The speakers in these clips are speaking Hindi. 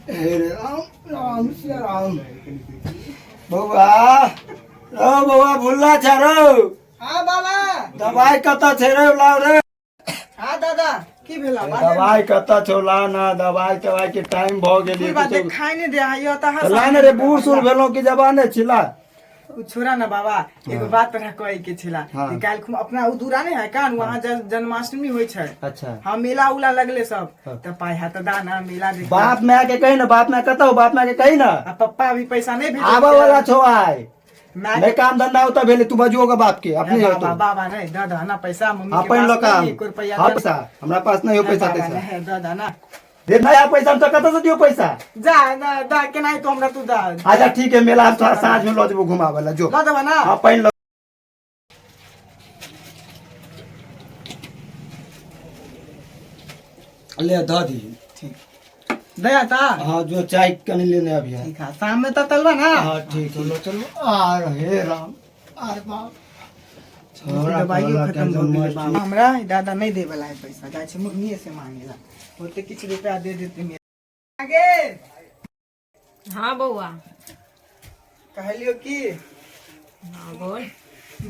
हे राम राम सिया राम बउआ रो बउआ भुल्ला छ रो। हाँ बाबा दवाई कत छे रे लाओ रे। हाँ दादा की भेला दवाई कत छौ ला ना दवाई तवाई के टाइम भ गेली बात खाई नहीं दे आइयो त तो ला ना रे बूढ़ सूढ़ भेलो की जवाने छिला। छोरा ना बाबा एगो बात तोरा कहे के छिला कि काल खुम अपना उदूरा नहीं है कान वहां जन्माष्टमी होय छै। अच्छा हां मेला उला लगले सब त पाई हाथ दाना मेला देख बाप मैं के कही ना बाप मैं कतो बाप मैं के कही ना पप्पा अभी पैसा नहीं भेज आबा वाला छो आय मैं काम धंधा होता भेले तू बजुओ के बाप के अपने हो बाबा बाबा नहीं दादा ना पैसा मम्मी के अपन लो काम कोई रुपया हां पैसा हमरा पास नहीं हो पैसा पैसा है दादा ना दे नया पैसा हम तो कत से दियो पैसा जा ना दा के नहीं तो हमरा तू दा अच्छा ठीक है मेला हम साँझ में लो देबो घुमावेला जो ला देबा ना हां पहिन लो ले द दी ठीक दया ता हां जो चाय कनी लेने अभी है ठीक है शाम में तो तलवा ना हां ठीक चलो चलो आ रहे राम अरे बाप छोरा दवाइयो खत्म हो गेलै बाबा हमरा दादा नहीं दे वाला है पैसा जाय छै मम्मी से मांगेला बोलते कुछ रुपया दे देते मेरे आगे। हाँ बउआ कहलियो की हाँ बोल।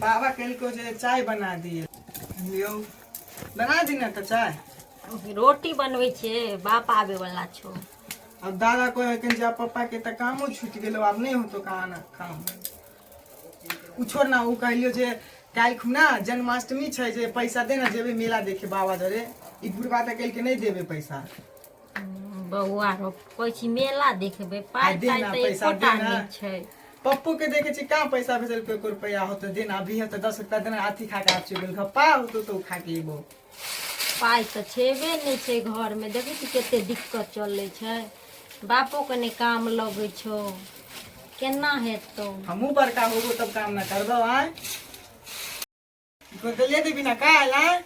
बाबा कल को जे चाय बना दिए लियो बना दी ना तो चाय रोटी बनवे छे बाप आवे वाला छो। अब दादा को है जा पापा के त कामो छूट गेलो अब नहीं हो तो कहां ना काम कुछो ना उ कहलियो जे काल खुना जन्माष्टमी छै जे पैसा देना जेबे मेला देखे बाबा धरे ई बुढ़वा त कल के नहीं देबे पैसा बउआ रो कोई छी मेला देखबे पाई देना पाई तो पैसा एकोटा देना। नहीं छै। पप्पू के देखे छी कहाँ पैसा भेजल को रुपया हो तो देना अभी है तो 10 रुपया देना आथी खा के आप चल गप्पा हो तो खा के एबो पाई तो छेबे नहीं छै घर में देखे छी केते दिक्कत चले छै बापो कने काम लगे छो केना हेतो हमू बड़का होगो तब काम ना करबो आय को ले देबी ना काल आय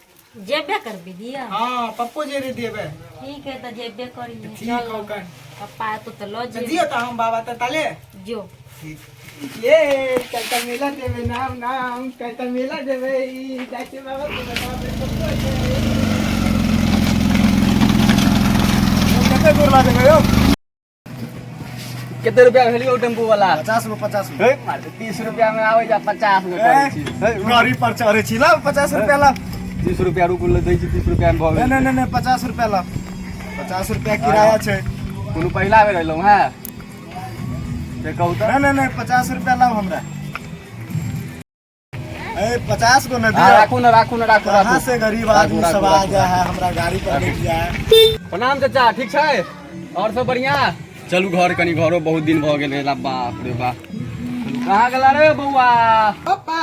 जेबे करबी दिया। हां पप्पू जे रे देबे ठीक है तो जेबे करी ठीक हो कर पप्पा तो लो जे दियो तो हम बाबा त ताले जो ये कल मेला देवे नाम नाम कल मेला देवे ई जाके बाबा को बता दे कते दूर ला देबे यो कितने रुपया भेलियो टेम्पू वाला 50 में 50 हे मार 30 रुपया में आवे जा 50 में पड़ै छी गाड़ी पर चढ़े छी ला 50 रुपया ला 30 रुपया रुकुल दै छी 30 रुपया में भऽ नहीं गेल। नहीं 50 रुपया ला 50 रुपया किराया छै कोनो पहिला बेर एलौ हैं से कहू त नहीं 50 रुपया ला हमरा ए 50 को न हां दिया राखू न कहाँ से गरीब आदमी सब आ गया है हमरा गाड़ी पर बैठ गया है। प्रणाम चाचा ठीक छै और सब बढ़िया चलू घर कनी घरो बहुत दिन भऽ गेल रे बाप रे बाप कहाँ गेला रे बौआ पप्पा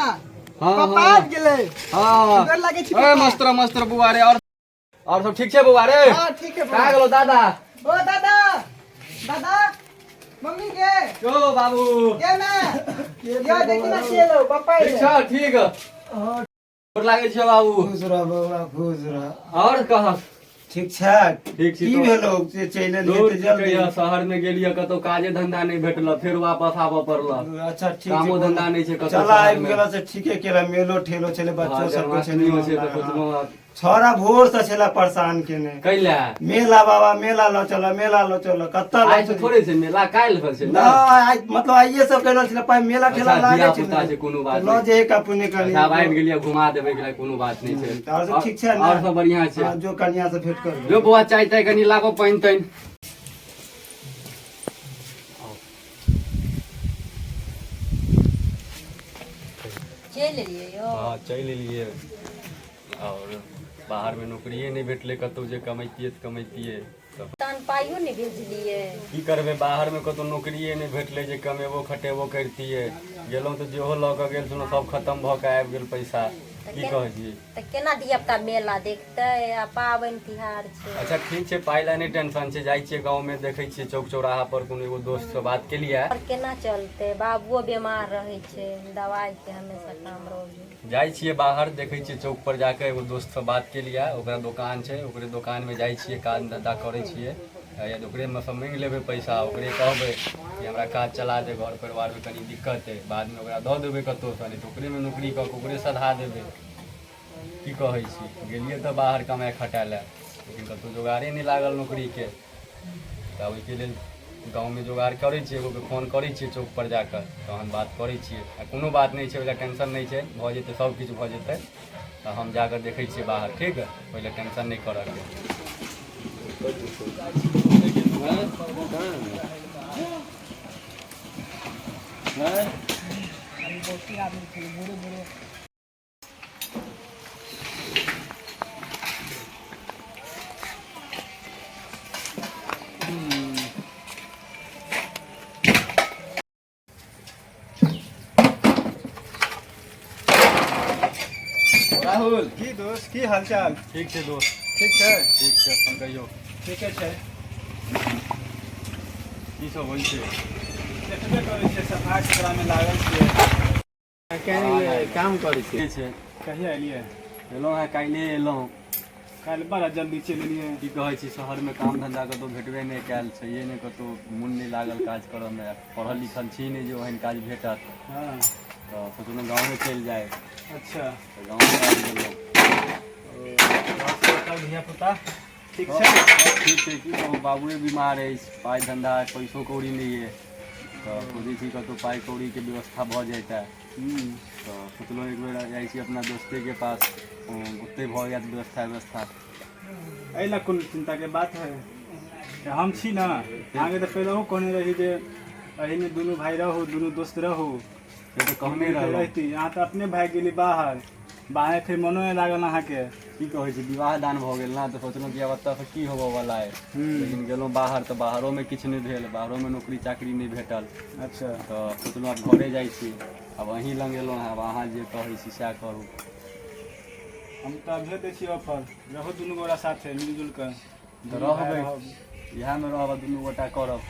हां पप्पा आ गेले हां डर लागे छी ए मस्त बौआ रे और सब ठीक छै बौआ रे हां ठीक है कहाँ गेलो दादा ओ दादा दादा मम्मी के जो बाबू ये मैं ये देखी ना चलो पापा ठीक छ ठीक और लागे छै बाबू खुश रह बउआ खुश रह और कह ठीक ठाक ठीक छी की तो भेलो से चले दूर नहीं जल्दी कहिया शहर में गेलिए कतो काजे धंधा नहीं भेटल फिर वापस आबऽ पड़ल अच्छा ठीक कामो धंधा नहीं छै कतो चला आबि गेला से ठीके केला मेलो ठेलो चले बच्चों सब कुछ नहीं छै त सोचलौ छोरा भोर से छला परेशान केने कैला मेला बाबा मेला लो चलो कत्ता आज तो थोड़े छै मेला काल्हि पर छै ना आज मतलब आइए सब कहलो छला पाइ मेला ठेला लागे छै छै कोनो बात लो जे का पुण्य करी सब आबि गेलिए घुमा देबै के कोनो बात नहीं छै और सब ठीक छै ना और सब बढ़िया छै हाँ, जो कन्या से भेंट कर जो बौआ चाय ताय कनी लाबो पाइन ताइन चल लिए यो हाँ चल एलिए और बाहर में नौकरिये नहीं भेटले कतौ जे कमैतिए त कमैतिए तन पाइयो नहीं भेजलिए की करबे बाहर में कतौ नौकरिये नहीं भेटले जे कमेबो खटेबो करतिए गेलौं त जेहो ल के गेल सुनो सब खत्म भ के आबि गेल पैसा की कहै छी तो केना धियापुता मेला देखते आ पाबनि तिहार छै। अच्छा ठीक छै पाइ ला नहीं टेंशन छै जाइ छियै गांव में देखै छियै चौक चौराहा पर कोनो एगो दोस्त से बात केलिए और केना चलते बाबुओ बीमार रहे छै दवाई के हमेशा काम रहे जाइ छियै बाहर देखै छियै चौक पर जाके एगो दोस्त से बात केलिए ओकरा दुकान छै ओकरे दुकान में जाइ छियै काज धंधा करै छियै या ओकरे में सब मांगि लेबै पैसा ओकरे कहबै कि हमरा काज चला दे घर परिवार में कनी दिक्कत है बाद में ओकरा दऽ देबै कतौ से नहीं तो ओकरे में नौकरी कऽ के ओकरे सधा देबै की कहै छी गेलिए तऽ बाहर कमाए खटाए लए लेकिन कतौ जोगाड़े नहीं लागल नौकरी के तऽ ओहिके लेल गाँव में जोगाड़ करै छियै, एगोके फोन करै छियै चौक पर जाकर तहन बात करै छियै। आ कोनो बात नहीं छै, ओइला टेंशन नहीं छै, भऽ जेतै सब किछु भऽ जेतै। तऽ हम जाकर देखै छियै बाहर, ठीक है, ओइला टेंशन नहीं करऽके। राहुल की दोस्त की हालचाल? ठीक छै दोस्त, ठीक छै। ठीक छै, अपन कहियौ ठीके छै। की सब होइ छै? देखबे करै छियै सफाइ सुथरामे लागल छियै। काम करै छियै छै। कहिया एलियै? एलहुँ हेँ, काल्हिए एलहुँ। काल्हि बड़ा जल्दी चलि एलियै। की कहै छी, शहरमे काम धंधा कतहु भेटबे नहि कयल, छैहे नहि कतहु, मोन नहि लागल काज करऽमे। पढ़ल लिखल छी नहि जे ओहन काज भेटत, हाँ तऽ सोचलहुँ गाँवे चलि जाए। अच्छा। तऽ गाँवे आबि गेलहुँ। धियापुता ठीक सब छै? ठीक छै, की कहू, बाबुए बीमार अछि, पाइ धंधा पैसो कौड़ी नहि अइ, तऽ सोचै छी कतहु पाइ कौड़ीके व्यवस्था भऽ जैतै। तऽ सोचलहुँ एक बेर जाइ छी अपना दोस्तेके पास, ओतहि भऽ जायत व्यवस्था। एहि लए कोनो चिन्ताके बात है कि हम छी ने, आगे तऽ पहिलहो कहने रही जे एहिमे दुनू भाई रहू, दुनू दोस्त रहू। से तऽ कहने रहलहुँ। रहती यहाँ तऽ अपने भाग गेली बाहर फिर मनो नहि लागल अहाँके। की कहै छी, विवाह दान भऽ गेल ने, तऽ सोचलहुँ कि आब एतऽसँ की होबऽवला अइ। लेकिन गेलहुँ बाहर तऽ बाहरोमे किछु नहि भेल, बाहरोमे नौकरी चाकरी नहि भेटल। अच्छा। तऽ सोचलहुँ आब घरे जाइ छी, आब अहीं लग एलहुँ हेँ, आब अहाँ जे कहै छी सएह करू। हम तऽ भेज दै छी ऑफर, रहू दुनू गोरा साथे मिलजुल कऽ। तऽ रहबै, इएहमे रहब, दुनू गोटा करब।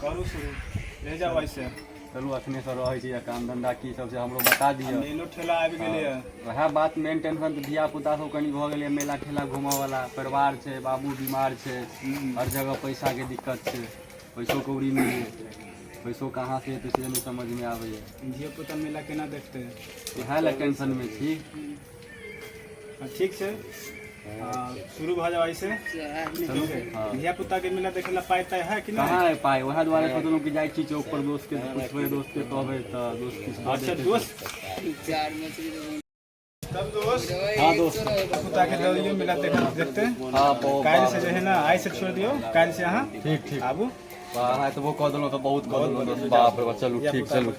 करू शुरू, रह जाओ ऐसे। चलू एखनेसँ रहै छी, काम धंधा की सब छै हमरो बता दिअ। मेलो ठेला आबि गेलैए। वएह बात मेन टेंशन तऽ धियापुता सब कनि भऽ गेलै, मेला ठेला घूमऽवला, परिवार छै, बाबू बीमार छै, हर जगह पैसाके दिक्कत छै, पैसो कौड़ी नहि है, पैसो कहाँ से एतै से नहीं समझ में आबैए। धियापुता मेला केना देखतै? इएह लए टेंशनमे छी। ठीक छै, शुरू भऽ जाओ ऐसे। धियापुता के मेला देखे ला पाइ ताइ है कि नहीं? कहाँ है पाइ, वएह दुआरे सोचलहुँ कि जाइ छी चौक पर दोस्तके पुछबै, दोस्तके कहबै तऽ दोस्त किछु दऽ अच्छा देतै। दोस्त तब दोस्त, हाँ दोस्त, धियापुता के दऽ दियौ मेला देखते। हाँ काल्हि से जे है ना, आइ से छोड़ दियौ, काल्हि से अहाँ ठीक ठीक आबू। अहाँ एतबो कऽ देलहुँ तऽ बहुत कऽ देलहुँ, बाप रे बाप, चलू ठीक, चलू।